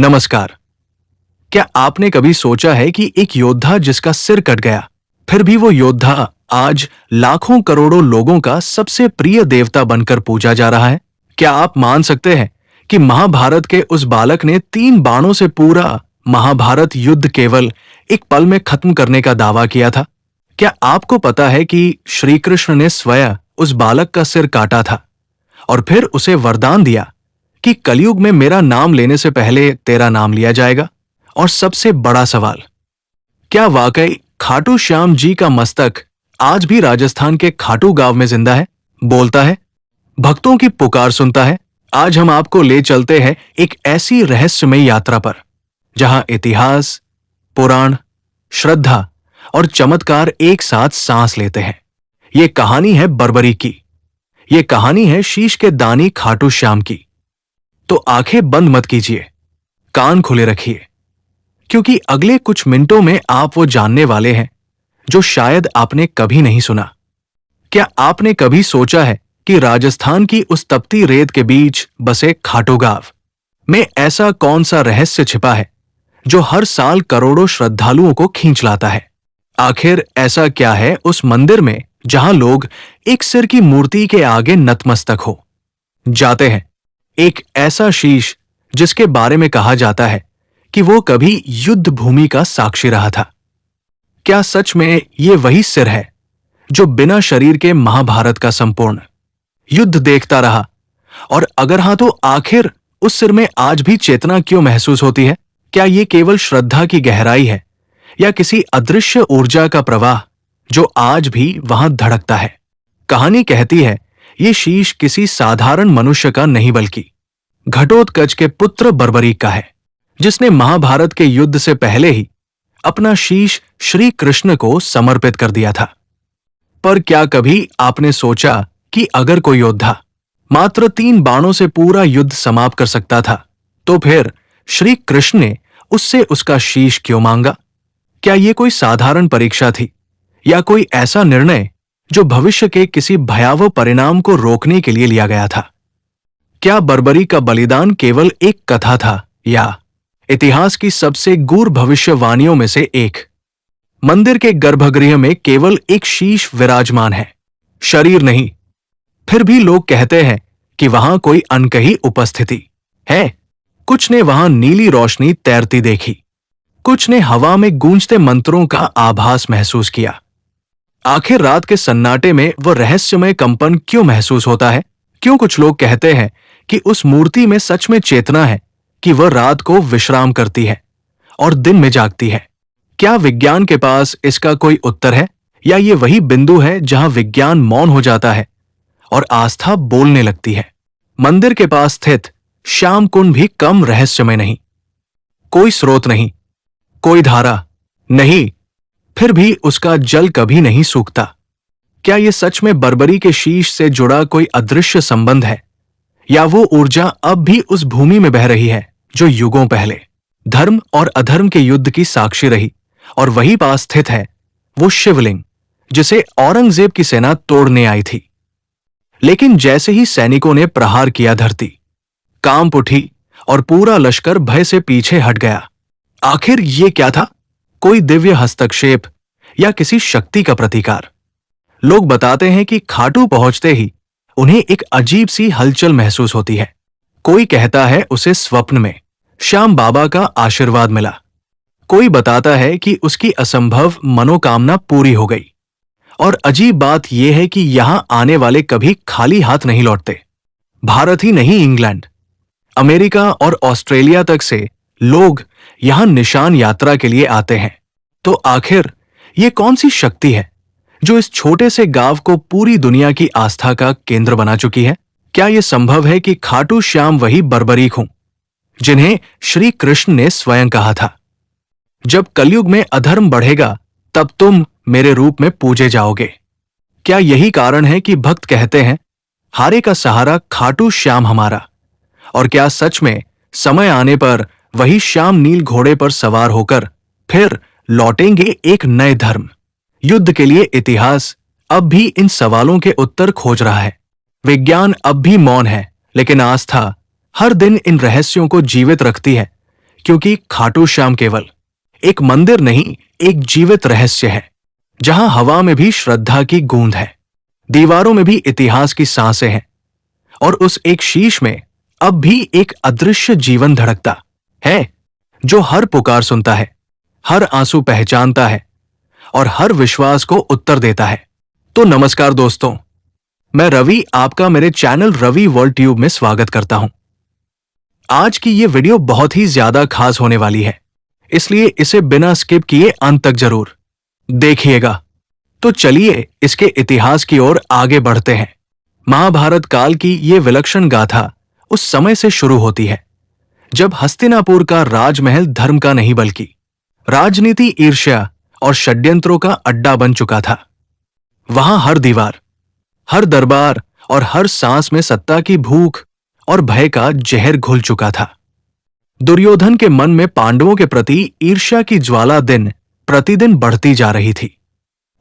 नमस्कार। क्या आपने कभी सोचा है कि एक योद्धा जिसका सिर कट गया, फिर भी वो योद्धा आज लाखों करोड़ों लोगों का सबसे प्रिय देवता बनकर पूजा जा रहा है? क्या आप मान सकते हैं कि महाभारत के उस बालक ने 3 बाणों से पूरा महाभारत युद्ध केवल एक पल में खत्म करने का दावा किया था? क्या आपको पता है कि श्री कृष्ण ने स्वयं उस बालक का सिर काटा था और फिर उसे वरदान दिया कि कलयुग में मेरा नाम लेने से पहले तेरा नाम लिया जाएगा? और सबसे बड़ा सवाल, क्या वाकई खाटू श्याम जी का मस्तक आज भी राजस्थान के खाटू गांव में जिंदा है, बोलता है, भक्तों की पुकार सुनता है? आज हम आपको ले चलते हैं एक ऐसी रहस्यमय यात्रा पर जहां इतिहास, पुराण, श्रद्धा और चमत्कार एक साथ सांस लेते हैं। ये कहानी है बर्बरी की। ये कहानी है शीश के दानी खाटू श्याम की। तो आंखें बंद मत कीजिए, कान खुले रखिए, क्योंकि अगले कुछ मिनटों में आप वो जानने वाले हैं जो शायद आपने कभी नहीं सुना। क्या आपने कभी सोचा है कि राजस्थान की उस तपती रेत के बीच बसे खाटू गांव में ऐसा कौन सा रहस्य छिपा है जो हर साल करोड़ों श्रद्धालुओं को खींच लाता है? आखिर ऐसा क्या है उस मंदिर में जहां लोग एक सिर की मूर्ति के आगे नतमस्तक हो जाते हैं? एक ऐसा शीश जिसके बारे में कहा जाता है कि वो कभी युद्ध भूमि का साक्षी रहा था। क्या सच में ये वही सिर है जो बिना शरीर के महाभारत का संपूर्ण युद्ध देखता रहा? और अगर हां, तो आखिर उस सिर में आज भी चेतना क्यों महसूस होती है? क्या ये केवल श्रद्धा की गहराई है या किसी अदृश्य ऊर्जा का प्रवाह जो आज भी वहां धड़कता है? कहानी कहती है ये शीश किसी साधारण मनुष्य का नहीं बल्कि घटोत्कच के पुत्र बर्बरीक का है, जिसने महाभारत के युद्ध से पहले ही अपना शीश श्री कृष्ण को समर्पित कर दिया था। पर क्या कभी आपने सोचा कि अगर कोई योद्धा मात्र 3 बाणों से पूरा युद्ध समाप्त कर सकता था, तो फिर श्री कृष्ण ने उससे उसका शीश क्यों मांगा? क्या यह कोई साधारण परीक्षा थी या कोई ऐसा निर्णय जो भविष्य के किसी भयावह परिणाम को रोकने के लिए लिया गया था? क्या बर्बरी का बलिदान केवल एक कथा था या इतिहास की सबसे गूढ़ भविष्यवाणियों में से एक? मंदिर के गर्भगृह में केवल एक शीश विराजमान है, शरीर नहीं। फिर भी लोग कहते हैं कि वहां कोई अनकही उपस्थिति है। कुछ ने वहां नीली रोशनी तैरती देखी, कुछ ने हवा में गूंजते मंत्रों का आभास महसूस किया। आखिर रात के सन्नाटे में वह रहस्यमय कंपन क्यों महसूस होता है? क्यों कुछ लोग कहते हैं कि उस मूर्ति में सच में चेतना है, कि वह रात को विश्राम करती है और दिन में जागती है? क्या विज्ञान के पास इसका कोई उत्तर है, या ये वही बिंदु है जहां विज्ञान मौन हो जाता है और आस्था बोलने लगती है? मंदिर के पास स्थित श्याम कुंड भी कम रहस्यमय नहीं। कोई स्रोत नहीं, कोई धारा नहीं, फिर भी उसका जल कभी नहीं सूखता। क्या यह सच में बर्बरी के शीश से जुड़ा कोई अदृश्य संबंध है, या वो ऊर्जा अब भी उस भूमि में बह रही है जो युगों पहले धर्म और अधर्म के युद्ध की साक्षी रही? और वहीं पास स्थित है वो शिवलिंग जिसे औरंगजेब की सेना तोड़ने आई थी, लेकिन जैसे ही सैनिकों ने प्रहार किया, धरती कांप उठी और पूरा लश्कर भय से पीछे हट गया। आखिर ये क्या था? कोई दिव्य हस्तक्षेप या किसी शक्ति का प्रतीकार? लोग बताते हैं कि खाटू पहुंचते ही उन्हें एक अजीब सी हलचल महसूस होती है। कोई कहता है उसे स्वप्न में श्याम बाबा का आशीर्वाद मिला, कोई बताता है कि उसकी असंभव मनोकामना पूरी हो गई। और अजीब बात यह है कि यहां आने वाले कभी खाली हाथ नहीं लौटते। भारत ही नहीं, इंग्लैंड, अमेरिका और ऑस्ट्रेलिया तक से लोग यहां निशान यात्रा के लिए आते हैं। तो आखिर ये कौन सी शक्ति है जो इस छोटे से गांव को पूरी दुनिया की आस्था का केंद्र बना चुकी है? क्या यह संभव है कि खाटू श्याम वही बर्बरीक हों जिन्हें श्री कृष्ण ने स्वयं कहा था, जब कलयुग में अधर्म बढ़ेगा तब तुम मेरे रूप में पूजे जाओगे? क्या यही कारण है कि भक्त कहते हैं, हारे का सहारा खाटू श्याम हमारा? और क्या सच में समय आने पर वही श्याम नील घोड़े पर सवार होकर फिर लौटेंगे एक नए धर्म युद्ध के लिए? इतिहास अब भी इन सवालों के उत्तर खोज रहा है। विज्ञान अब भी मौन है, लेकिन आस्था हर दिन इन रहस्यों को जीवित रखती है, क्योंकि खाटू श्याम केवल एक मंदिर नहीं, एक जीवित रहस्य है, जहां हवा में भी श्रद्धा की गूंज है, दीवारों में भी इतिहास की सांसें हैं, और उस एक शीश में अब भी एक अदृश्य जीवन धड़कता है, जो हर पुकार सुनता है, हर आंसू पहचानता है और हर विश्वास को उत्तर देता है। तो नमस्कार दोस्तों, मैं रवि आपका मेरे चैनल रवि वर्ल्ड ट्यूब में स्वागत करता हूं। आज की ये वीडियो बहुत ही ज्यादा खास होने वाली है, इसलिए इसे बिना स्किप किए अंत तक जरूर देखिएगा। तो चलिए इसके इतिहास की ओर आगे बढ़ते हैं। महाभारत काल की ये विलक्षण गाथा उस समय से शुरू होती है जब हस्तिनापुर का राजमहल धर्म का नहीं बल्कि राजनीति, ईर्ष्या और षड्यंत्रों का अड्डा बन चुका था। वहां हर दीवार, हर दरबार और हर सांस में सत्ता की भूख और भय का जहर घुल चुका था। दुर्योधन के मन में पांडवों के प्रति ईर्ष्या की ज्वाला दिन प्रतिदिन बढ़ती जा रही थी।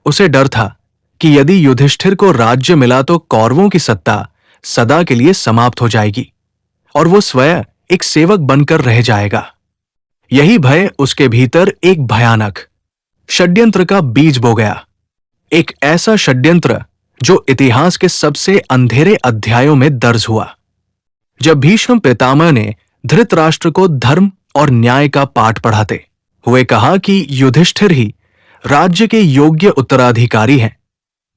उसे डर था कि यदि युधिष्ठिर को राज्य मिला तो कौरवों की सत्ता सदा के लिए समाप्त हो जाएगी और वो स्वयं एक सेवक बनकर रह जाएगा। यही भय उसके भीतर एक भयानक षड्यंत्र का बीज बो गया, एक ऐसा षड्यंत्र जो इतिहास के सबसे अंधेरे अध्यायों में दर्ज हुआ। जब भीष्म पितामह ने धृतराष्ट्र को धर्म और न्याय का पाठ पढ़ाते हुए कहा कि युधिष्ठिर ही राज्य के योग्य उत्तराधिकारी हैं,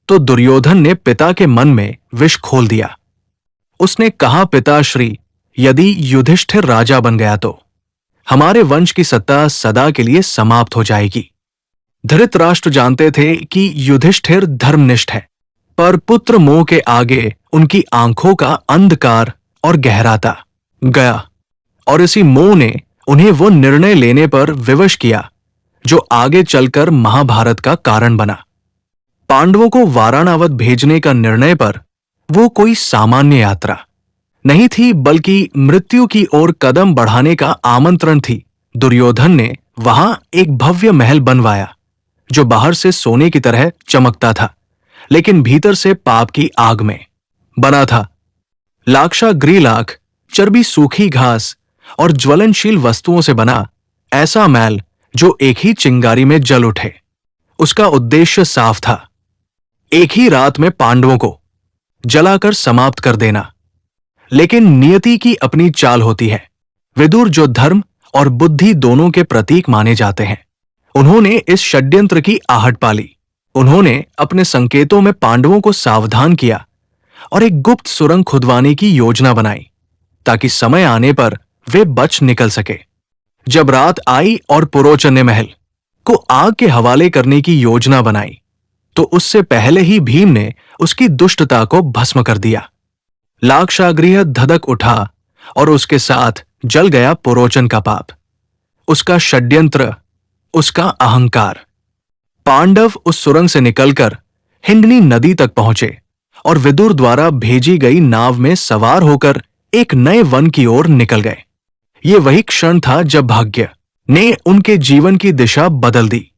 तो दुर्योधन ने पिता के मन में विष खोल दिया। उसने कहा, पिताश्री, यदि युधिष्ठिर राजा बन गया तो हमारे वंश की सत्ता सदा के लिए समाप्त हो जाएगी। धृतराष्ट्र जानते थे कि युधिष्ठिर धर्मनिष्ठ है, पर पुत्र मोह के आगे उनकी आंखों का अंधकार और गहराता गया, और इसी मोह ने उन्हें वो निर्णय लेने पर विवश किया जो आगे चलकर महाभारत का कारण बना। पांडवों को वाराणवत भेजने का निर्णय पर वो कोई सामान्य यात्रा नहीं थी, बल्कि मृत्यु की ओर कदम बढ़ाने का आमंत्रण थी। दुर्योधन ने वहां एक भव्य महल बनवाया जो बाहर से सोने की तरह चमकता था, लेकिन भीतर से पाप की आग में बना था। लाक्षागृह लाख, चर्बी, सूखी घास और ज्वलनशील वस्तुओं से बना ऐसा महल जो एक ही चिंगारी में जल उठे। उसका उद्देश्य साफ था, एक ही रात में पांडवों को जलाकर समाप्त कर देना। लेकिन नियति की अपनी चाल होती है। विदुर, जो धर्म और बुद्धि दोनों के प्रतीक माने जाते हैं, उन्होंने इस षड्यंत्र की आहट पाली। उन्होंने अपने संकेतों में पांडवों को सावधान किया और एक गुप्त सुरंग खुदवाने की योजना बनाई ताकि समय आने पर वे बच निकल सके। जब रात आई और पुरोचन ने महल को आग के हवाले करने की योजना बनाई, तो उससे पहले ही भीम ने उसकी दुष्टता को भस्म कर दिया। लाक्षागृह धधक उठा और उसके साथ जल गया पुरोचन का पाप, उसका षड्यंत्र, उसका अहंकार। पांडव उस सुरंग से निकलकर हिंडनी नदी तक पहुंचे और विदुर द्वारा भेजी गई नाव में सवार होकर एक नए वन की ओर निकल गए। ये वही क्षण था जब भाग्य ने उनके जीवन की दिशा बदल दी।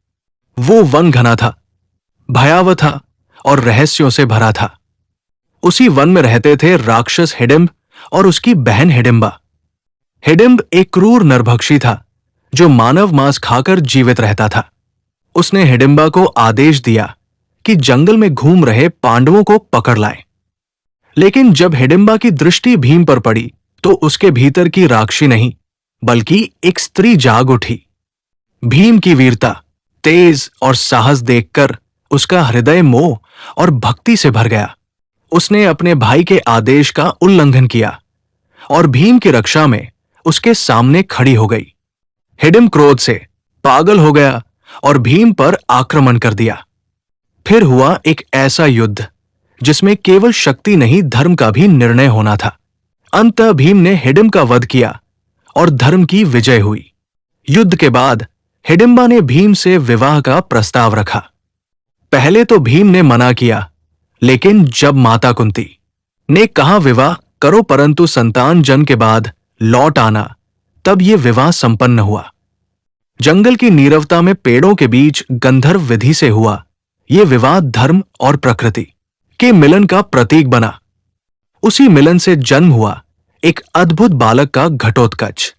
वो वन घना था, भयावह था और रहस्यों से भरा था। उसी वन में रहते थे राक्षस हिडिंब और उसकी बहन हिडिंबा। हिडिंब एक क्रूर नरभक्षी था जो मानव मांस खाकर जीवित रहता था। उसने हिडिंबा को आदेश दिया कि जंगल में घूम रहे पांडवों को पकड़ लाए। लेकिन जब हिडिंबा की दृष्टि भीम पर पड़ी तो उसके भीतर की राक्षसी नहीं बल्कि एक स्त्री जाग उठी। भीम की वीरता, तेज और साहस देखकर उसका हृदय मोह और भक्ति से भर गया। उसने अपने भाई के आदेश का उल्लंघन किया और भीम की रक्षा में उसके सामने खड़ी हो गई। हिडिंब क्रोध से पागल हो गया और भीम पर आक्रमण कर दिया। फिर हुआ एक ऐसा युद्ध जिसमें केवल शक्ति नहीं, धर्म का भी निर्णय होना था। अंततः भीम ने हिडिंब का वध किया और धर्म की विजय हुई। युद्ध के बाद हिडिंबा ने भीम से विवाह का प्रस्ताव रखा। पहले तो भीम ने मना किया, लेकिन जब माता कुंती ने कहा विवाह करो परंतु संतान जन्म के बाद लौट आना, तब ये विवाह संपन्न हुआ। जंगल की नीरवता में पेड़ों के बीच गंधर्व विधि से हुआ ये विवाह धर्म और प्रकृति के मिलन का प्रतीक बना। उसी मिलन से जन्म हुआ एक अद्भुत बालक का घटोत्कच।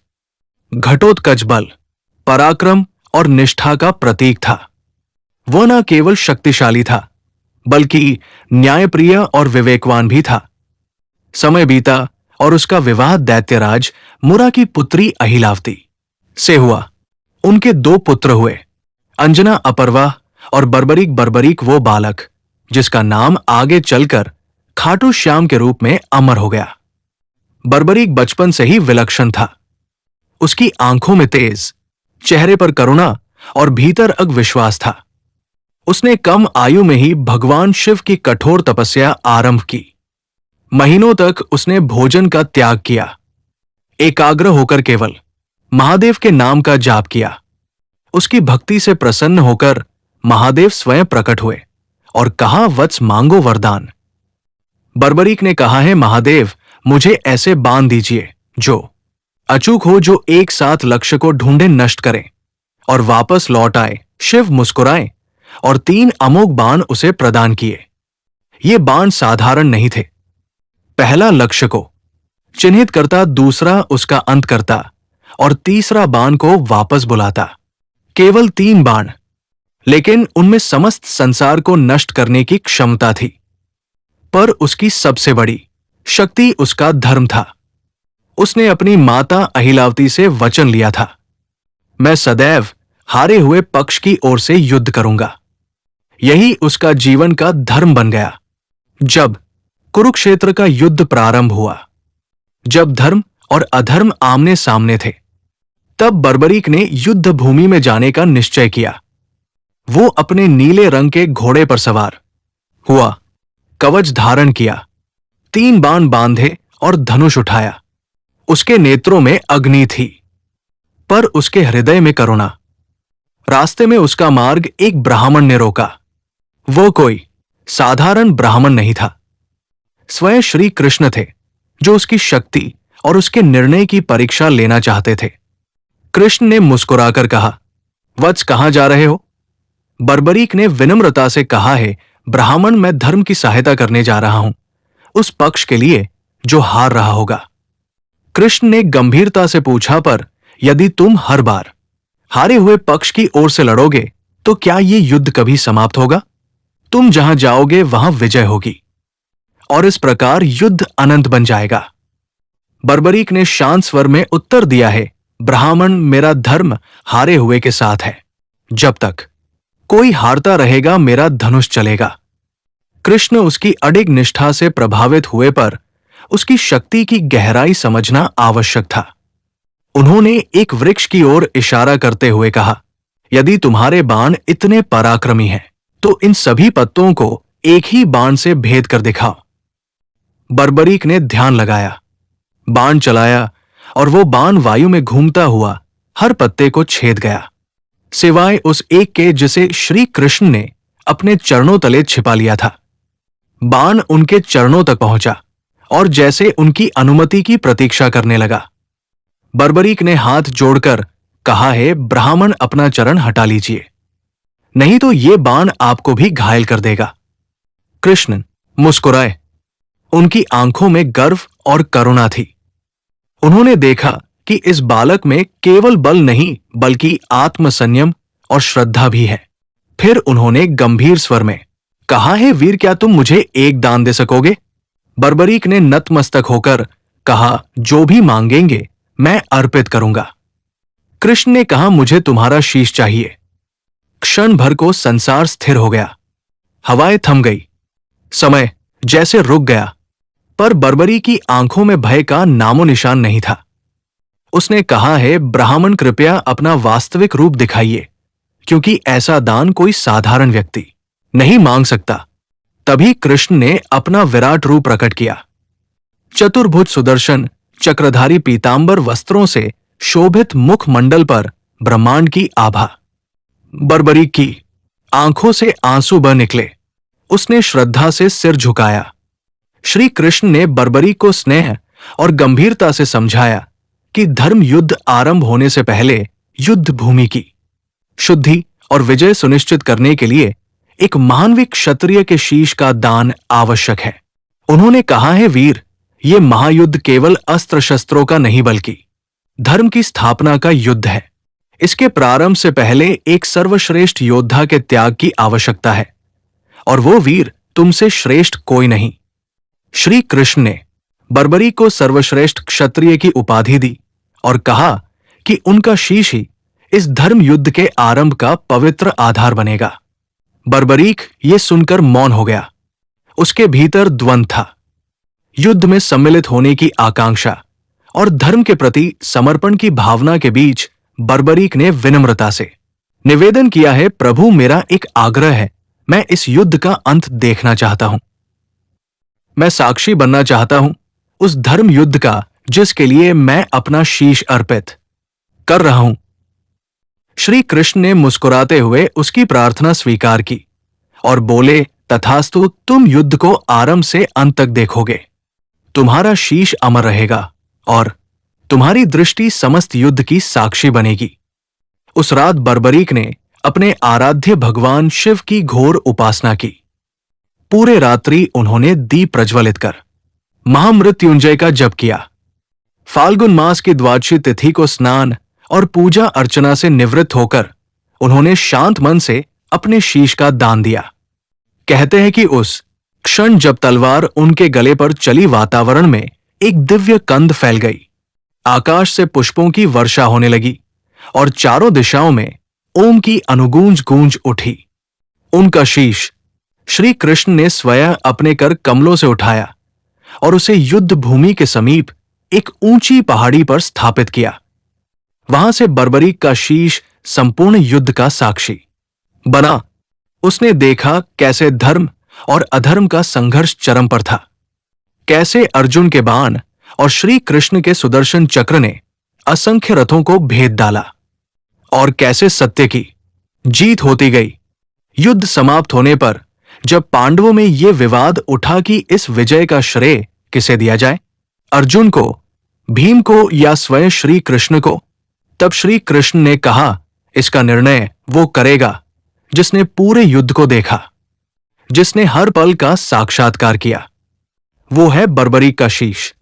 घटोत्कच बल, पराक्रम और निष्ठा का प्रतीक था। वह न केवल शक्तिशाली था, बल्कि न्यायप्रिय और विवेकवान भी था। समय बीता और उसका विवाह दैत्यराज मुरा की पुत्री अहिलावती से हुआ। उनके 2 पुत्र हुए, अंजना अपर्वा और बर्बरीक। बर्बरीक वो बालक जिसका नाम आगे चलकर खाटू श्याम के रूप में अमर हो गया। बर्बरीक बचपन से ही विलक्षण था। उसकी आंखों में तेज, चेहरे पर करुणा और भीतर अग विश्वास था। उसने कम आयु में ही भगवान शिव की कठोर तपस्या आरंभ की। महीनों तक उसने भोजन का त्याग किया, एकाग्र होकर केवल महादेव के नाम का जाप किया। उसकी भक्ति से प्रसन्न होकर महादेव स्वयं प्रकट हुए और कहा, वत्स मांगो वरदान। बर्बरीक ने कहा है, महादेव मुझे ऐसे बाण दीजिए जो अचूक हो, जो एक साथ लक्ष्य को ढूंढे, नष्ट करें और वापस लौट आए। शिव मुस्कुराए और 3 अमोघ बाण उसे प्रदान किए। ये बाण साधारण नहीं थे। पहला लक्ष्य को चिन्हित करता, दूसरा उसका अंत करता और तीसरा बाण को वापस बुलाता। केवल 3 बाण, लेकिन उनमें समस्त संसार को नष्ट करने की क्षमता थी। पर उसकी सबसे बड़ी शक्ति उसका धर्म था। उसने अपनी माता अहिलावती से वचन लिया था, मैं सदैव हारे हुए पक्ष की ओर से युद्ध करूंगा। यही उसका जीवन का धर्म बन गया। जब कुरुक्षेत्र का युद्ध प्रारंभ हुआ, जब धर्म और अधर्म आमने सामने थे, तब बर्बरीक ने युद्ध भूमि में जाने का निश्चय किया। वो अपने नीले रंग के घोड़े पर सवार हुआ, कवच धारण किया, 3 बाण बांधे और धनुष उठाया। उसके नेत्रों में अग्नि थी, पर उसके हृदय में करुणा। रास्ते में उसका मार्ग एक ब्राह्मण ने रोका। वो कोई साधारण ब्राह्मण नहीं था, स्वयं श्री कृष्ण थे, जो उसकी शक्ति और उसके निर्णय की परीक्षा लेना चाहते थे। कृष्ण ने मुस्कुराकर कहा, वत्स कहां जा रहे हो? बर्बरीक ने विनम्रता से कहा है, ब्राह्मण, मैं धर्म की सहायता करने जा रहा हूं, उस पक्ष के लिए जो हार रहा होगा। कृष्ण ने गंभीरता से पूछा, पर यदि तुम हर बार हारे हुए पक्ष की ओर से लड़ोगे तो क्या ये युद्ध कभी समाप्त होगा? तुम जहां जाओगे वहां विजय होगी और इस प्रकार युद्ध अनंत बन जाएगा। बर्बरीक ने शांत स्वर में उत्तर दिया है, ब्राह्मण, मेरा धर्म हारे हुए के साथ है। जब तक कोई हारता रहेगा मेरा धनुष चलेगा। कृष्ण उसकी अडिग निष्ठा से प्रभावित हुए, पर उसकी शक्ति की गहराई समझना आवश्यक था। उन्होंने एक वृक्ष की ओर इशारा करते हुए कहा, यदि तुम्हारे बाण इतने पराक्रमी हैं, तो इन सभी पत्तों को एक ही बाण से भेद कर दिखाओ। बर्बरीक ने ध्यान लगाया, बाण चलाया और वो बाण वायु में घूमता हुआ हर पत्ते को छेद गया, सिवाय उस एक के जिसे श्री कृष्ण ने अपने चरणों तले छिपा लिया था। बाण उनके चरणों तक पहुंचा और जैसे उनकी अनुमति की प्रतीक्षा करने लगा। बर्बरीक ने हाथ जोड़कर कहा है, ब्राह्मण, अपना चरण हटा लीजिए, नहीं तो ये बाण आपको भी घायल कर देगा। कृष्ण मुस्कुराए, उनकी आंखों में गर्व और करुणा थी। उन्होंने देखा कि इस बालक में केवल बल नहीं बल्कि आत्मसंयम और श्रद्धा भी है। फिर उन्होंने गंभीर स्वर में कहा है, वीर, क्या तुम मुझे एक दान दे सकोगे? बर्बरीक ने नतमस्तक होकर कहा, जो भी मांगेंगे मैं अर्पित करूंगा। कृष्ण ने कहा, मुझे तुम्हारा शीश चाहिए। क्षण भर को संसार स्थिर हो गया, हवाएं थम गई, समय जैसे रुक गया, पर बर्बरी की आंखों में भय का नामो निशान नहीं था। उसने कहा है, ब्राह्मण, कृपया अपना वास्तविक रूप दिखाइए, क्योंकि ऐसा दान कोई साधारण व्यक्ति नहीं मांग सकता। तभी कृष्ण ने अपना विराट रूप प्रकट किया। चतुर्भुज सुदर्शन चक्रधारी पीतांबर वस्त्रों से शोभित मुखमंडल पर ब्रह्मांड की आभा। बर्बरी की आंखों से आंसू बह निकले। उसने श्रद्धा से सिर झुकाया। श्री कृष्ण ने बर्बरी को स्नेह और गंभीरता से समझाया कि धर्म युद्ध आरंभ होने से पहले युद्ध भूमि की शुद्धि और विजय सुनिश्चित करने के लिए एक महानविक क्षत्रिय के शीश का दान आवश्यक है। उन्होंने कहा है, वीर, ये महायुद्ध केवल अस्त्र शस्त्रों का नहीं बल्कि धर्म की स्थापना का युद्ध है। इसके प्रारंभ से पहले एक सर्वश्रेष्ठ योद्धा के त्याग की आवश्यकता है, और वो वीर तुमसे श्रेष्ठ कोई नहीं। श्री कृष्ण ने बर्बरीक को सर्वश्रेष्ठ क्षत्रिय की उपाधि दी और कहा कि उनका शीश ही इस धर्म युद्ध के आरंभ का पवित्र आधार बनेगा। बर्बरीक ये सुनकर मौन हो गया। उसके भीतर द्वंद्व था, युद्ध में सम्मिलित होने की आकांक्षा और धर्म के प्रति समर्पण की भावना के बीच बर्बरीक ने विनम्रता से निवेदन किया है, प्रभु मेरा एक आग्रह है, मैं इस युद्ध का अंत देखना चाहता हूं। मैं साक्षी बनना चाहता हूं उस धर्म युद्ध का जिसके लिए मैं अपना शीश अर्पित कर रहा हूं। श्री कृष्ण ने मुस्कुराते हुए उसकी प्रार्थना स्वीकार की और बोले, तथास्तु, तुम युद्ध को आरंभ से अंत तक देखोगे। तुम्हारा शीश अमर रहेगा और तुम्हारी दृष्टि समस्त युद्ध की साक्षी बनेगी। उस रात बर्बरीक ने अपने आराध्य भगवान शिव की घोर उपासना की। पूरे रात्रि उन्होंने दीप प्रज्वलित कर महामृत्युंजय का जप किया। फाल्गुन मास की द्वादशी तिथि को स्नान और पूजा अर्चना से निवृत्त होकर उन्होंने शांत मन से अपने शीश का दान दिया। कहते हैं कि उस क्षण जब तलवार उनके गले पर चली, वातावरण में एक दिव्य कंध फैल गई। आकाश से पुष्पों की वर्षा होने लगी और चारों दिशाओं में ओम की अनुगूंज गूंज उठी। उनका शीश श्री कृष्ण ने स्वयं अपने कर कमलों से उठाया और उसे युद्ध भूमि के समीप एक ऊंची पहाड़ी पर स्थापित किया। वहां से बर्बरीक का शीश संपूर्ण युद्ध का साक्षी बना। उसने देखा कैसे धर्म और अधर्म का संघर्ष चरम पर था, कैसे अर्जुन के बाण और श्री कृष्ण के सुदर्शन चक्र ने असंख्य रथों को भेद डाला और कैसे सत्य की जीत होती गई। युद्ध समाप्त होने पर जब पांडवों में ये विवाद उठा कि इस विजय का श्रेय किसे दिया जाए, अर्जुन को, भीम को या स्वयं श्री कृष्ण को, तब श्री कृष्ण ने कहा, इसका निर्णय वो करेगा जिसने पूरे युद्ध को देखा, जिसने हर पल का साक्षात्कार किया। वो है बर्बरीक का शीश।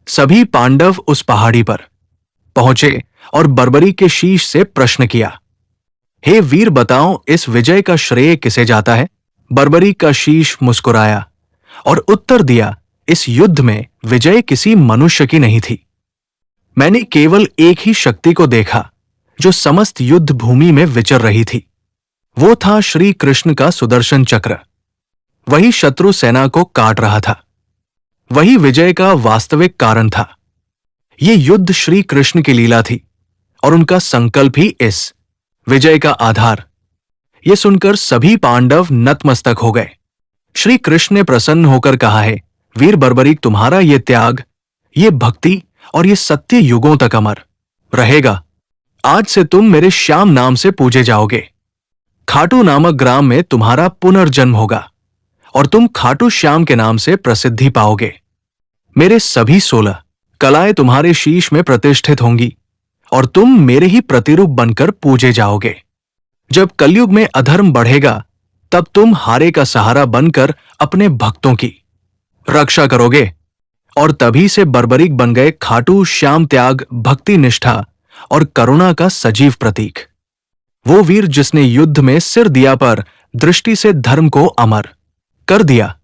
सभी पांडव उस पहाड़ी पर पहुंचे और बर्बरीक के शीश से प्रश्न किया, हे वीर, बताओ इस विजय का श्रेय किसे जाता है? बर्बरीक का शीश मुस्कुराया और उत्तर दिया, इस युद्ध में विजय किसी मनुष्य की नहीं थी। मैंने केवल एक ही शक्ति को देखा जो समस्त युद्ध भूमि में विचर रही थी। वो था श्री कृष्ण का सुदर्शन चक्र। वही शत्रु सेना को काट रहा था। वही विजय का वास्तविक कारण था। ये युद्ध श्री कृष्ण की लीला थी और उनका संकल्प ही इस विजय का आधार। ये सुनकर सभी पांडव नतमस्तक हो गए। श्री कृष्ण ने प्रसन्न होकर कहा है, वीर बर्बरीक, तुम्हारा ये त्याग, ये भक्ति और ये सत्य युगों तक अमर रहेगा। आज से तुम मेरे श्याम नाम से पूजे जाओगे। खाटू नामक ग्राम में तुम्हारा पुनर्जन्म होगा और तुम खाटू श्याम के नाम से प्रसिद्धि पाओगे। मेरे सभी 16 कलाएं तुम्हारे शीश में प्रतिष्ठित होंगी और तुम मेरे ही प्रतिरूप बनकर पूजे जाओगे। जब कलयुग में अधर्म बढ़ेगा, तब तुम हारे का सहारा बनकर अपने भक्तों की रक्षा करोगे। और तभी से बर्बरीक बन गए खाटू श्याम त्याग, भक्ति, निष्ठा और करुणा का सजीव प्रतीक। वो वीर जिसने युद्ध में सिर दिया पर दृष्टि से धर्म को अमर कर दिया।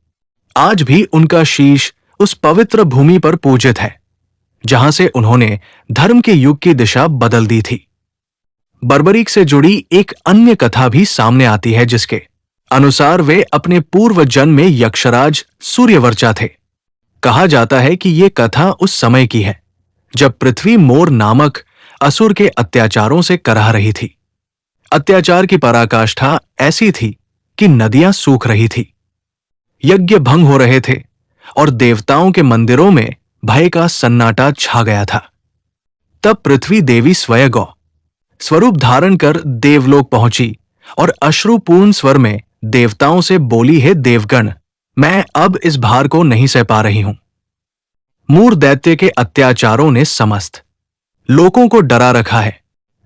आज भी उनका शीश उस पवित्र भूमि पर पूजित है जहां से उन्होंने धर्म के युग की दिशा बदल दी थी। बर्बरीक से जुड़ी एक अन्य कथा भी सामने आती है जिसके अनुसार वे अपने पूर्व जन्म में यक्षराज सूर्यवर्चा थे। कहा जाता है कि ये कथा उस समय की है जब पृथ्वी मोर नामक असुर के अत्याचारों से कराह रही थी। अत्याचार की पराकाष्ठा ऐसी थी कि नदियां सूख रही थी, यज्ञ भंग हो रहे थे और देवताओं के मंदिरों में भय का सन्नाटा छा गया था। तब पृथ्वी देवी स्वयं गौ स्वरूप धारण कर देवलोक पहुंची और अश्रुपूर्ण स्वर में देवताओं से बोली, हे देवगण, मैं अब इस भार को नहीं सह पा रही हूं। मूर दैत्य के अत्याचारों ने समस्त लोगों को डरा रखा है।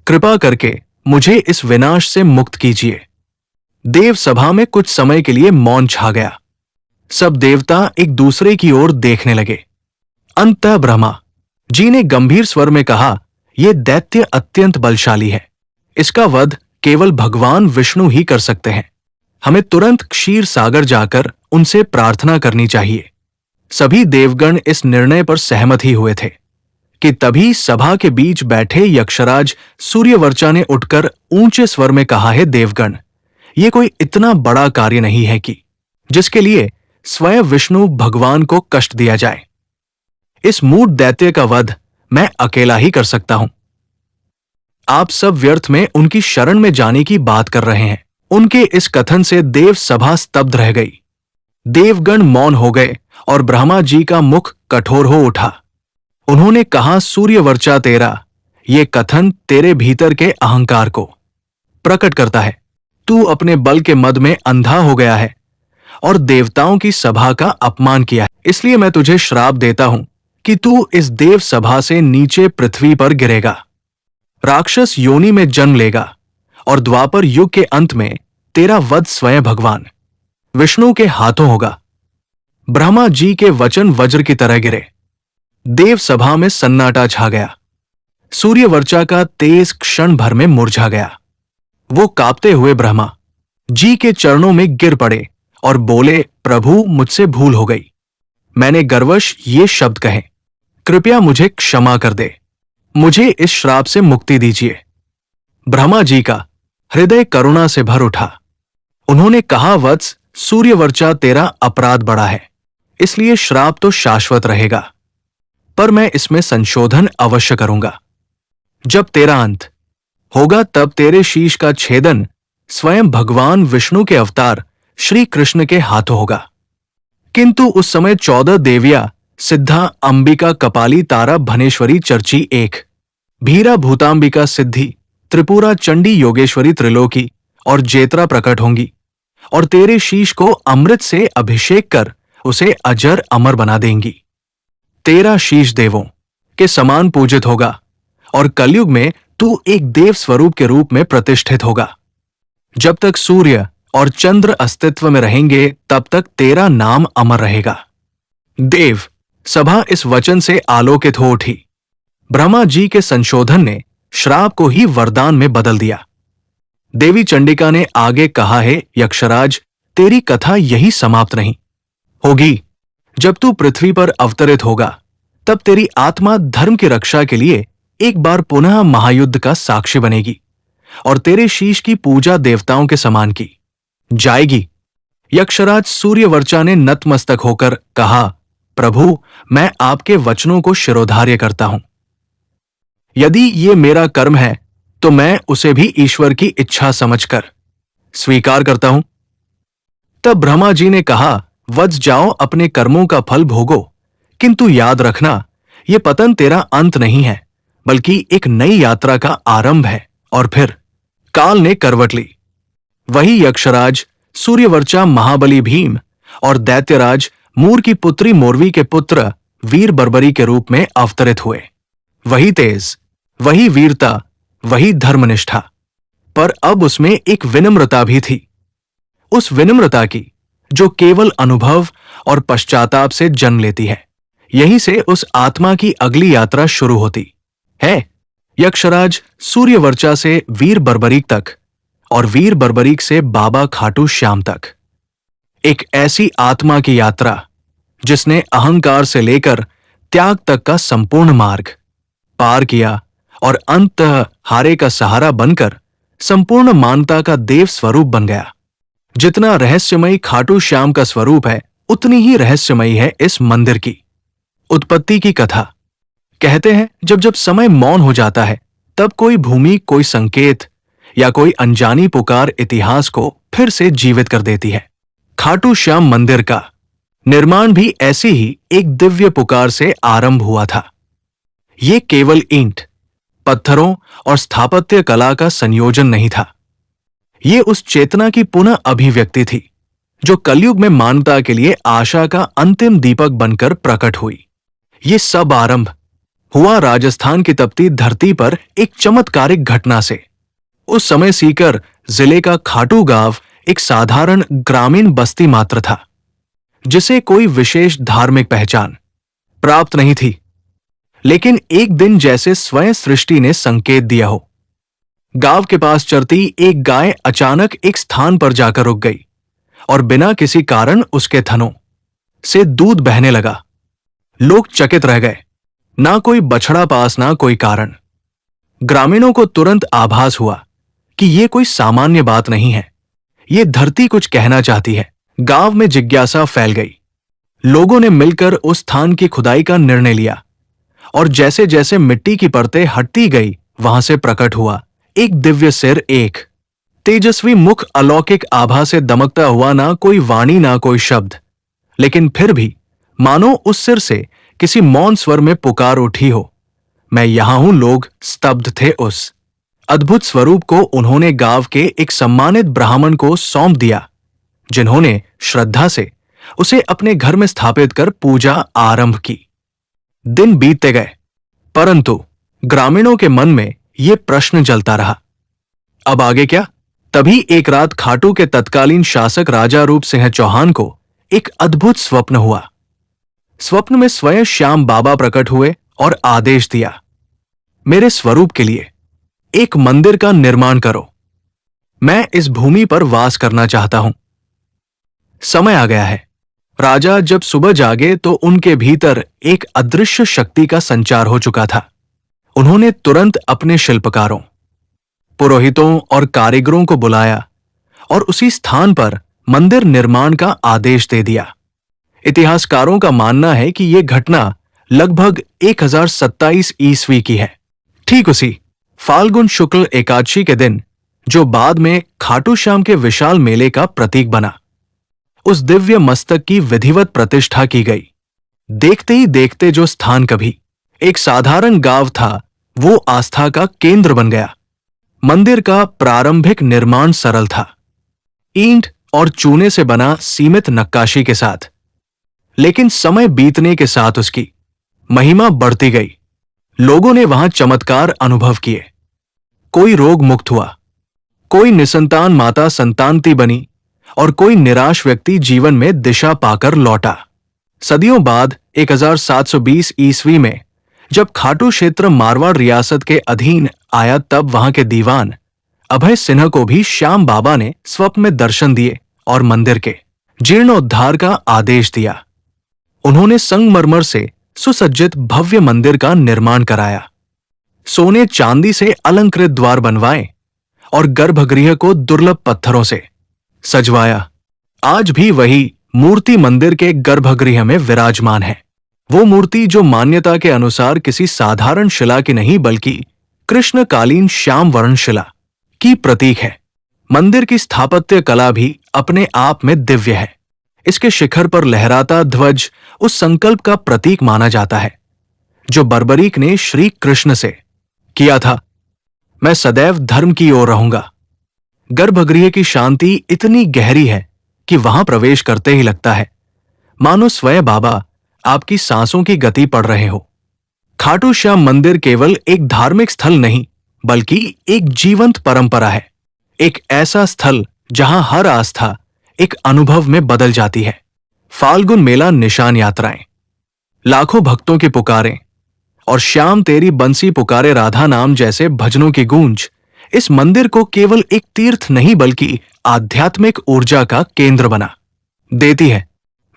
कृपा करके मुझे इस विनाश से मुक्त कीजिए। देव सभा में कुछ समय के लिए मौन छा गया। सब देवता एक दूसरे की ओर देखने लगे। अंततः ब्रह्मा जी ने गंभीर स्वर में कहा, ये दैत्य अत्यंत बलशाली है। इसका वध केवल भगवान विष्णु ही कर सकते हैं। हमें तुरंत क्षीर सागर जाकर उनसे प्रार्थना करनी चाहिए। सभी देवगण इस निर्णय पर सहमत ही हुए थे कि तभी सभा के बीच बैठे यक्षराज सूर्यवर्चा ने उठकर ऊंचे स्वर में कहा, है देवगण, ये कोई इतना बड़ा कार्य नहीं है कि जिसके लिए स्वयं विष्णु भगवान को कष्ट दिया जाए। इस मूढ़ दैत्य का वध मैं अकेला ही कर सकता हूं। आप सब व्यर्थ में उनकी शरण में जाने की बात कर रहे हैं। उनके इस कथन से देव सभा स्तब्ध रह गई। देवगण मौन हो गए और ब्रह्मा जी का मुख कठोर हो उठा। उन्होंने कहा, सूर्यवर्चा, तेरा ये कथन तेरे भीतर के अहंकार को प्रकट करता है। तू अपने बल के मद में अंधा हो गया है और देवताओं की सभा का अपमान किया है। इसलिए मैं तुझे श्राप देता हूं कि तू इस देव सभा से नीचे पृथ्वी पर गिरेगा, राक्षस योनि में जन्म लेगा और द्वापर युग के अंत में तेरा वध स्वयं भगवान विष्णु के हाथों होगा। ब्रह्मा जी के वचन वज्र की तरह गिरे। देव सभा में सन्नाटा छा गया। सूर्यवर्चा का तेज क्षण भर में मुरझा गया। वो कांपते हुए ब्रह्मा जी के चरणों में गिर पड़े और बोले, प्रभु, मुझसे भूल हो गई। मैंने गर्वश ये शब्द कहे, कृपया मुझे क्षमा कर दे। मुझे इस श्राप से मुक्ति दीजिए। ब्रह्मा जी का हृदय करुणा से भर उठा। उन्होंने कहा, वत्स, सूर्यवर्चा, तेरा अपराध बड़ा है, इसलिए श्राप तो शाश्वत रहेगा, पर मैं इसमें संशोधन अवश्य करूंगा। जब तेरा अंत होगा तब तेरे शीश का छेदन स्वयं भगवान विष्णु के अवतार श्री कृष्ण के हाथों होगा। किंतु उस समय 14 देवियां सिद्धा, अंबिका, कपाली, तारा, भनेश्वरी, चर्ची, एक भीरा, भूतांबिका, सिद्धि, त्रिपुरा, चंडी, योगेश्वरी, त्रिलोकी और जेत्रा प्रकट होंगी और तेरे शीश को अमृत से अभिषेक कर उसे अजर अमर बना देंगी। तेरा शीश देवों के समान पूजित होगा और कलयुग में तू एक देव स्वरूप के रूप में प्रतिष्ठित होगा। जब तक सूर्य और चंद्र अस्तित्व में रहेंगे तब तक तेरा नाम अमर रहेगा। देव सभा इस वचन से आलोकित हो उठी। ब्रह्मा जी के संशोधन ने श्राप को ही वरदान में बदल दिया। देवी चंडिका ने आगे कहा, है यक्षराज, तेरी कथा यही समाप्त नहीं होगी। जब तू पृथ्वी पर अवतरित होगा तब तेरी आत्मा धर्म की रक्षा के लिए एक बार पुनः महायुद्ध का साक्षी बनेगी और तेरे शीश की पूजा देवताओं के समान की जाएगी। यक्षराज सूर्यवर्चा ने नतमस्तक होकर कहा, प्रभु, मैं आपके वचनों को शिरोधार्य करता हूं। यदि ये मेरा कर्म है तो मैं उसे भी ईश्वर की इच्छा समझकर स्वीकार करता हूं। तब ब्रह्मा जी ने कहा, वत्स, जाओ, अपने कर्मों का फल भोगो, किंतु याद रखना, ये पतन तेरा अंत नहीं है, बल्कि एक नई यात्रा का आरंभ है। और फिर काल ने करवट ली। वही यक्षराज सूर्यवर्चा, महाबली भीम और दैत्यराज मूर की पुत्री मोरवी के पुत्र वीर बर्बरी के रूप में अवतरित हुए। वही तेज, वही वीरता, वही धर्मनिष्ठा, पर अब उसमें एक विनम्रता भी थी। उस विनम्रता की जो केवल अनुभव और पश्चाताप से जन्म लेती है। यहीं से उस आत्मा की अगली यात्रा शुरू होती है। यक्षराज सूर्यवर्चा से वीर बर्बरीक तक और वीर बर्बरीक से बाबा खाटू श्याम तक, एक ऐसी आत्मा की यात्रा जिसने अहंकार से लेकर त्याग तक का संपूर्ण मार्ग पार किया और अंततः हारे का सहारा बनकर संपूर्ण मानवता का देव स्वरूप बन गया। जितना रहस्यमयी खाटू श्याम का स्वरूप है, उतनी ही रहस्यमयी है इस मंदिर की उत्पत्ति की कथा। कहते हैं, जब जब समय मौन हो जाता है तब कोई भूमि, कोई संकेत या कोई अनजानी पुकार इतिहास को फिर से जीवित कर देती है। खाटू श्याम मंदिर का निर्माण भी ऐसी ही एक दिव्य पुकार से आरंभ हुआ था। ये केवल ईंट, पत्थरों और स्थापत्य कला का संयोजन नहीं था। ये उस चेतना की पुनः अभिव्यक्ति थी जो कलयुग में मानवता के लिए आशा का अंतिम दीपक बनकर प्रकट हुई। ये सब आरंभ हुआ राजस्थान की तपती धरती पर एक चमत्कारिक घटना से। उस समय सीकर जिले का खाटू गांव एक साधारण ग्रामीण बस्ती मात्र था, जिसे कोई विशेष धार्मिक पहचान प्राप्त नहीं थी। लेकिन एक दिन जैसे स्वयं सृष्टि ने संकेत दिया हो। गांव के पास चरती एक गाय अचानक एक स्थान पर जाकर रुक गई और बिना किसी कारण उसके थनों से दूध बहने लगा। लोग चकित रह गए। ना कोई बछड़ा पास, ना कोई कारण। ग्रामीणों को तुरंत आभास हुआ कि यह कोई सामान्य बात नहीं है, ये धरती कुछ कहना चाहती है। गांव में जिज्ञासा फैल गई। लोगों ने मिलकर उस स्थान की खुदाई का निर्णय लिया और जैसे जैसे मिट्टी की परतें हटती गई, वहां से प्रकट हुआ एक दिव्य सिर, एक तेजस्वी मुख, अलौकिक आभा से दमकता हुआ। ना कोई वाणी, ना कोई शब्द, लेकिन फिर भी मानो उस सिर से किसी मौन स्वर में पुकार उठी हो, मैं यहां हूं। लोग स्तब्ध थे। उस अद्भुत स्वरूप को उन्होंने गांव के एक सम्मानित ब्राह्मण को सौंप दिया, जिन्होंने श्रद्धा से उसे अपने घर में स्थापित कर पूजा आरंभ की। दिन बीतते गए, परंतु ग्रामीणों के मन में यह प्रश्न जलता रहा, अब आगे क्या? तभी एक रात खाटू के तत्कालीन शासक राजा रूप सिंह चौहान को एक अद्भुत स्वप्न हुआ। स्वप्न में स्वयं श्याम बाबा प्रकट हुए और आदेश दिया, मेरे स्वरूप के लिए एक मंदिर का निर्माण करो। मैं इस भूमि पर वास करना चाहता हूं। समय आ गया है। राजा जब सुबह जागे तो उनके भीतर एक अदृश्य शक्ति का संचार हो चुका था। उन्होंने तुरंत अपने शिल्पकारों, पुरोहितों और कारीगरों को बुलाया और उसी स्थान पर मंदिर निर्माण का आदेश दे दिया। इतिहासकारों का मानना है कि यह घटना लगभग 1027 ईस्वी की है। ठीक उसी फाल्गुन शुक्ल एकादशी के दिन, जो बाद में खाटू श्याम के विशाल मेले का प्रतीक बना, उस दिव्य मस्तक की विधिवत प्रतिष्ठा की गई। देखते ही देखते जो स्थान कभी एक साधारण गांव था, वो आस्था का केंद्र बन गया। मंदिर का प्रारंभिक निर्माण सरल था, ईंट और चूने से बना, सीमित नक्काशी के साथ। लेकिन समय बीतने के साथ उसकी महिमा बढ़ती गई। लोगों ने वहां चमत्कार अनुभव किए। कोई रोग मुक्त हुआ, कोई निसंतान माता संतानती बनी और कोई निराश व्यक्ति जीवन में दिशा पाकर लौटा। सदियों बाद 1720 ईस्वी में जब खाटू क्षेत्र मारवाड़ रियासत के अधीन आया, तब वहां के दीवान अभय सिन्हा को भी श्याम बाबा ने स्वप्न में दर्शन दिए और मंदिर के जीर्णोद्धार का आदेश दिया। उन्होंने संगमरमर से सुसज्जित भव्य मंदिर का निर्माण कराया, सोने चांदी से अलंकृत द्वार बनवाए और गर्भगृह को दुर्लभ पत्थरों से सजवाया। आज भी वही मूर्ति मंदिर के गर्भगृह में विराजमान है। वो मूर्ति जो मान्यता के अनुसार किसी साधारण शिला की नहीं, बल्कि कृष्णकालीन श्याम वर्ण शिला की प्रतीक है। मंदिर की स्थापत्य कला भी अपने आप में दिव्य है। इसके शिखर पर लहराता ध्वज उस संकल्प का प्रतीक माना जाता है जो बर्बरीक ने श्री कृष्ण से किया था, मैं सदैव धर्म की ओर रहूंगा। गर्भगृह की शांति इतनी गहरी है कि वहां प्रवेश करते ही लगता है मानो स्वयं बाबा आपकी सांसों की गति पढ़ रहे हो। खाटू श्याम मंदिर केवल एक धार्मिक स्थल नहीं, बल्कि एक जीवंत परंपरा है। एक ऐसा स्थल जहां हर आस्था एक अनुभव में बदल जाती है। फाल्गुन मेला, निशान यात्राएं, लाखों भक्तों की पुकारें और श्याम तेरी बंसी पुकारे राधा नाम जैसे भजनों की गूंज इस मंदिर को केवल एक तीर्थ नहीं, बल्कि आध्यात्मिक ऊर्जा का केंद्र बना देती है।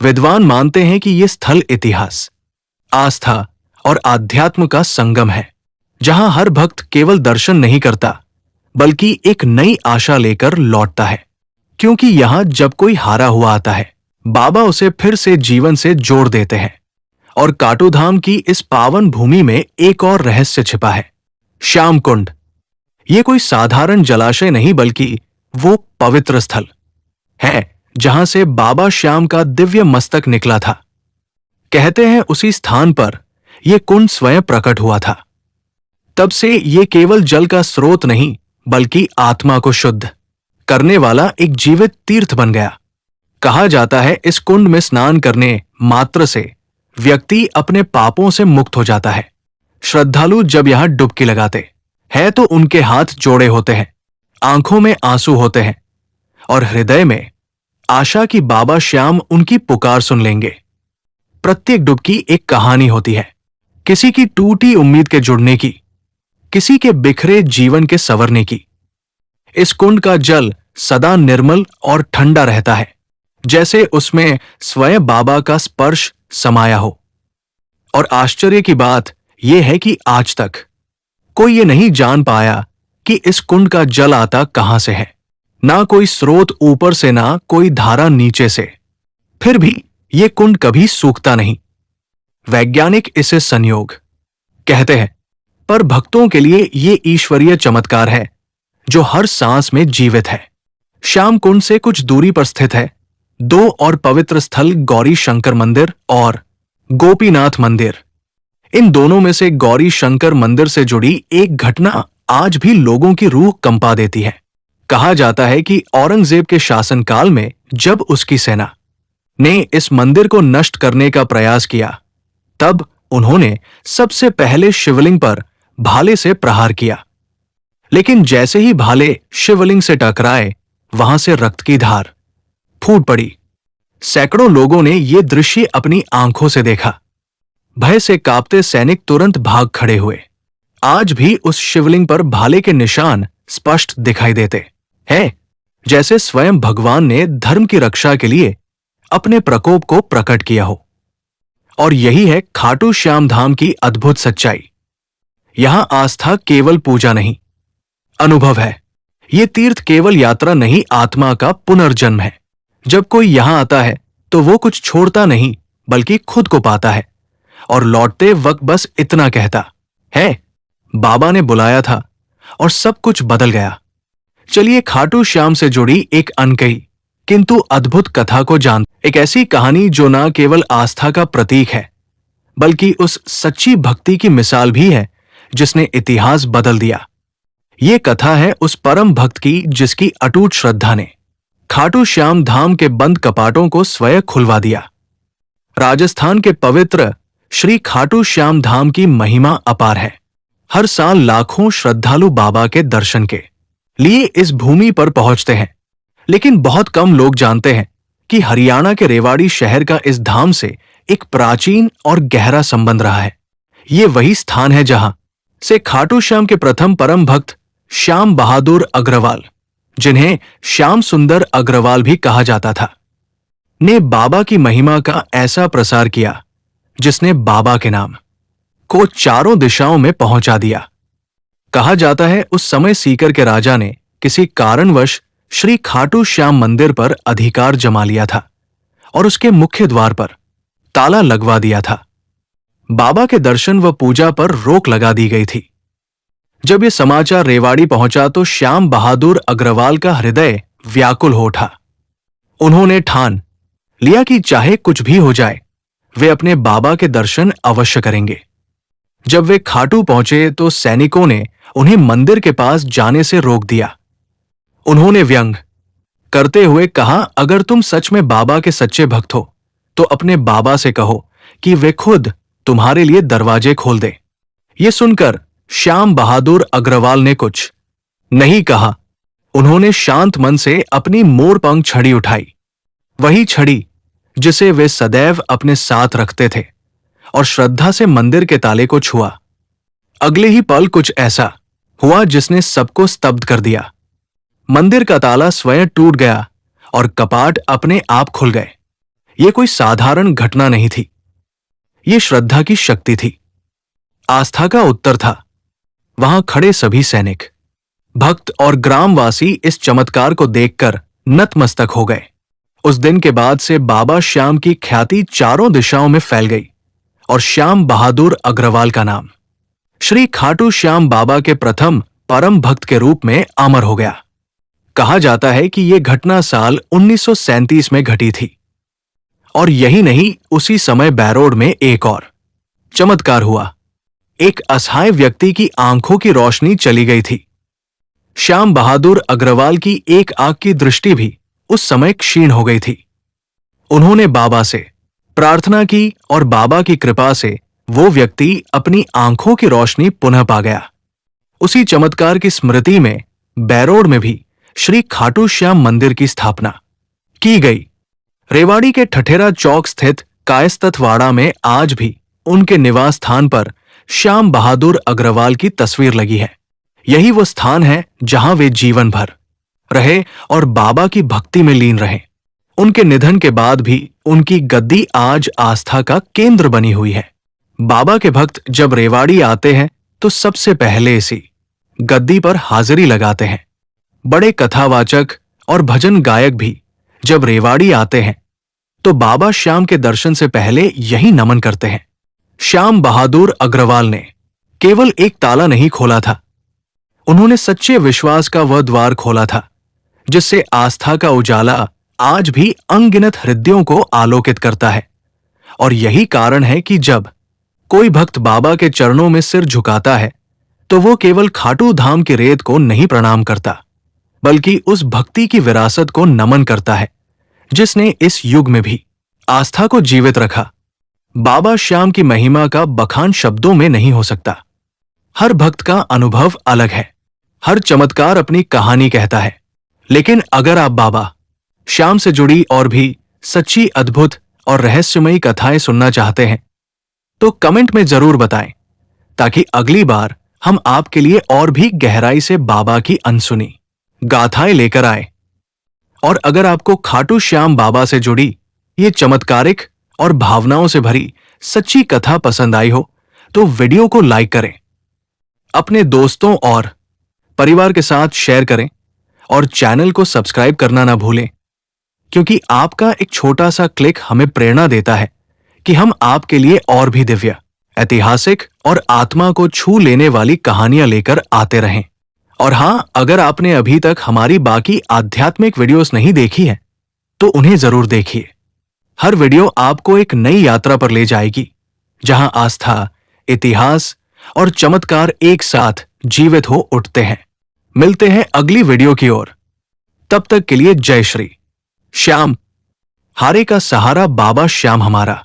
विद्वान मानते हैं कि यह स्थल इतिहास, आस्था और आध्यात्म का संगम है, जहां हर भक्त केवल दर्शन नहीं करता, बल्कि एक नई आशा लेकर लौटता है। क्योंकि यहां जब कोई हारा हुआ आता है, बाबा उसे फिर से जीवन से जोड़ देते हैं। और काटूधाम की इस पावन भूमि में एक और रहस्य छिपा है, श्याम कुंड। ये कोई साधारण जलाशय नहीं, बल्कि वो पवित्र स्थल है जहां से बाबा श्याम का दिव्य मस्तक निकला था। कहते हैं उसी स्थान पर यह कुंड स्वयं प्रकट हुआ था। तब से ये केवल जल का स्रोत नहीं, बल्कि आत्मा को शुद्ध करने वाला एक जीवित तीर्थ बन गया। कहा जाता है इस कुंड में स्नान करने मात्र से व्यक्ति अपने पापों से मुक्त हो जाता है। श्रद्धालु जब यहां डुबकी लगाते हैं तो उनके हाथ जोड़े होते हैं, आंखों में आंसू होते हैं और हृदय में आशा कि बाबा श्याम उनकी पुकार सुन लेंगे। प्रत्येक डुबकी एक कहानी होती है, किसी की टूटी उम्मीद के जुड़ने की, किसी के बिखरे जीवन के संवरने की। इस कुंड का जल सदा निर्मल और ठंडा रहता है, जैसे उसमें स्वयं बाबा का स्पर्श समाया हो। और आश्चर्य की बात यह है कि आज तक कोई ये नहीं जान पाया कि इस कुंड का जल आता कहां से है। ना कोई स्रोत ऊपर से, ना कोई धारा नीचे से। फिर भी ये कुंड कभी सूखता नहीं। वैज्ञानिक इसे संयोग कहते हैं, पर भक्तों के लिए ये ईश्वरीय चमत्कार है जो हर सांस में जीवित है। श्याम कुंड से कुछ दूरी पर स्थित है दो और पवित्र स्थल, गौरी शंकर मंदिर और गोपीनाथ मंदिर। इन दोनों में से गौरी शंकर मंदिर से जुड़ी एक घटना आज भी लोगों की रूह कंपा देती है। कहा जाता है कि औरंगजेब के शासनकाल में जब उसकी सेना ने इस मंदिर को नष्ट करने का प्रयास किया, तब उन्होंने सबसे पहले शिवलिंग पर भाले से प्रहार किया। लेकिन जैसे ही भाले शिवलिंग से टकराए, वहां से रक्त की धार फूट पड़ी। सैकड़ों लोगों ने यह दृश्य अपनी आंखों से देखा। भय से कांपते सैनिक तुरंत भाग खड़े हुए। आज भी उस शिवलिंग पर भाले के निशान स्पष्ट दिखाई देते हैं, जैसे स्वयं भगवान ने धर्म की रक्षा के लिए अपने प्रकोप को प्रकट किया हो। और यही है खाटू श्याम धाम की अद्भुत सच्चाई। यहां आस्था केवल पूजा नहीं, अनुभव है। ये तीर्थ केवल यात्रा नहीं, आत्मा का पुनर्जन्म है। जब कोई यहां आता है तो वो कुछ छोड़ता नहीं, बल्कि खुद को पाता है। और लौटते वक्त बस इतना कहता है, बाबा ने बुलाया था और सब कुछ बदल गया। चलिए खाटू श्याम से जुड़ी एक अनकही किंतु अद्भुत कथा को जान। एक ऐसी कहानी जो न केवल आस्था का प्रतीक है, बल्कि उस सच्ची भक्ति की मिसाल भी है जिसने इतिहास बदल दिया। ये कथा है उस परम भक्त की जिसकी अटूट श्रद्धा ने खाटू श्याम धाम के बंद कपाटों को स्वयं खुलवा दिया। राजस्थान के पवित्र श्री खाटू श्याम धाम की महिमा अपार है। हर साल लाखों श्रद्धालु बाबा के दर्शन के लिए इस भूमि पर पहुंचते हैं, लेकिन बहुत कम लोग जानते हैं कि हरियाणा के रेवाड़ी शहर का इस धाम से एक प्राचीन और गहरा संबंध रहा है। ये वही स्थान है जहां से खाटू श्याम के प्रथम परम भक्त श्याम बहादुर अग्रवाल, जिन्हें श्याम सुंदर अग्रवाल भी कहा जाता था, ने बाबा की महिमा का ऐसा प्रसार किया जिसने बाबा के नाम को चारों दिशाओं में पहुंचा दिया। कहा जाता है उस समय सीकर के राजा ने किसी कारणवश श्री खाटू श्याम मंदिर पर अधिकार जमा लिया था और उसके मुख्य द्वार पर ताला लगवा दिया था। बाबा के दर्शन व पूजा पर रोक लगा दी गई थी। जब यह समाचार रेवाड़ी पहुंचा तो श्याम बहादुर अग्रवाल का हृदय व्याकुल हो उठा। उन्होंने ठान लिया कि चाहे कुछ भी हो जाए, वे अपने बाबा के दर्शन अवश्य करेंगे। जब वे खाटू पहुंचे तो सैनिकों ने उन्हें मंदिर के पास जाने से रोक दिया। उन्होंने व्यंग करते हुए कहा, अगर तुम सच में बाबा के सच्चे भक्त हो तो अपने बाबा से कहो कि वे खुद तुम्हारे लिए दरवाजे खोल दे। ये सुनकर श्याम बहादुर अग्रवाल ने कुछ नहीं कहा। उन्होंने शांत मन से अपनी मोरपंख छड़ी उठाई, वही छड़ी जिसे वे सदैव अपने साथ रखते थे, और श्रद्धा से मंदिर के ताले को छुआ। अगले ही पल कुछ ऐसा हुआ जिसने सबको स्तब्ध कर दिया। मंदिर का ताला स्वयं टूट गया और कपाट अपने आप खुल गए। यह कोई साधारण घटना नहीं थी, यह श्रद्धा की शक्ति थी, आस्था का उत्तर था। वहां खड़े सभी सैनिक, भक्त और ग्रामवासी इस चमत्कार को देखकर नतमस्तक हो गए। उस दिन के बाद से बाबा श्याम की ख्याति चारों दिशाओं में फैल गई और श्याम बहादुर अग्रवाल का नाम श्री खाटू श्याम बाबा के प्रथम परम भक्त के रूप में अमर हो गया। कहा जाता है कि यह घटना साल 1937 में घटी थी। और यही नहीं, उसी समय बैरोड में एक और चमत्कार हुआ। एक असहाय व्यक्ति की आंखों की रोशनी चली गई थी। श्याम बहादुर अग्रवाल की एक आंख की दृष्टि भी उस समय क्षीण हो गई थी। उन्होंने बाबा से प्रार्थना की और बाबा की कृपा से वो व्यक्ति अपनी आंखों की रोशनी पुनः पा गया। उसी चमत्कार की स्मृति में बैरोड में भी श्री खाटू श्याम मंदिर की स्थापना की गई। रेवाड़ी के ठठेरा चौक स्थित कायस्तथवाड़ा में आज भी उनके निवास स्थान पर श्याम बहादुर अग्रवाल की तस्वीर लगी है। यही वो स्थान है जहां वे जीवन भर रहे और बाबा की भक्ति में लीन रहे। उनके निधन के बाद भी उनकी गद्दी आज आस्था का केंद्र बनी हुई है। बाबा के भक्त जब रेवाड़ी आते हैं तो सबसे पहले इसी गद्दी पर हाजिरी लगाते हैं। बड़े कथावाचक और भजन गायक भी जब रेवाड़ी आते हैं तो बाबा श्याम के दर्शन से पहले यही नमन करते हैं। श्याम बहादुर अग्रवाल ने केवल एक ताला नहीं खोला था, उन्होंने सच्चे विश्वास का वह द्वार खोला था जिससे आस्था का उजाला आज भी अनगिनत हृदयों को आलोकित करता है। और यही कारण है कि जब कोई भक्त बाबा के चरणों में सिर झुकाता है तो वो केवल खाटू धाम की रेत को नहीं प्रणाम करता, बल्कि उस भक्ति की विरासत को नमन करता है जिसने इस युग में भी आस्था को जीवित रखा। बाबा श्याम की महिमा का बखान शब्दों में नहीं हो सकता। हर भक्त का अनुभव अलग है, हर चमत्कार अपनी कहानी कहता है। लेकिन अगर आप बाबा श्याम से जुड़ी और भी सच्ची, अद्भुत और रहस्यमयी कथाएं सुनना चाहते हैं तो कमेंट में जरूर बताएं, ताकि अगली बार हम आपके लिए और भी गहराई से बाबा की अनसुनी गाथाएं लेकर आए। और अगर आपको खाटू श्याम बाबा से जुड़ी ये चमत्कारिक और भावनाओं से भरी सच्ची कथा पसंद आई हो तो वीडियो को लाइक करें, अपने दोस्तों और परिवार के साथ शेयर करें और चैनल को सब्सक्राइब करना ना भूलें, क्योंकि आपका एक छोटा सा क्लिक हमें प्रेरणा देता है कि हम आपके लिए और भी दिव्य, ऐतिहासिक और आत्मा को छू लेने वाली कहानियां लेकर आते रहें। और हां, अगर आपने अभी तक हमारी बाकी आध्यात्मिक वीडियोस नहीं देखी है तो उन्हें जरूर देखिए। हर वीडियो आपको एक नई यात्रा पर ले जाएगी जहां आस्था, इतिहास और चमत्कार एक साथ जीवित हो उठते हैं। मिलते हैं अगली वीडियो की ओर। तब तक के लिए जय श्री श्याम। हारे का सहारा बाबा श्याम हमारा।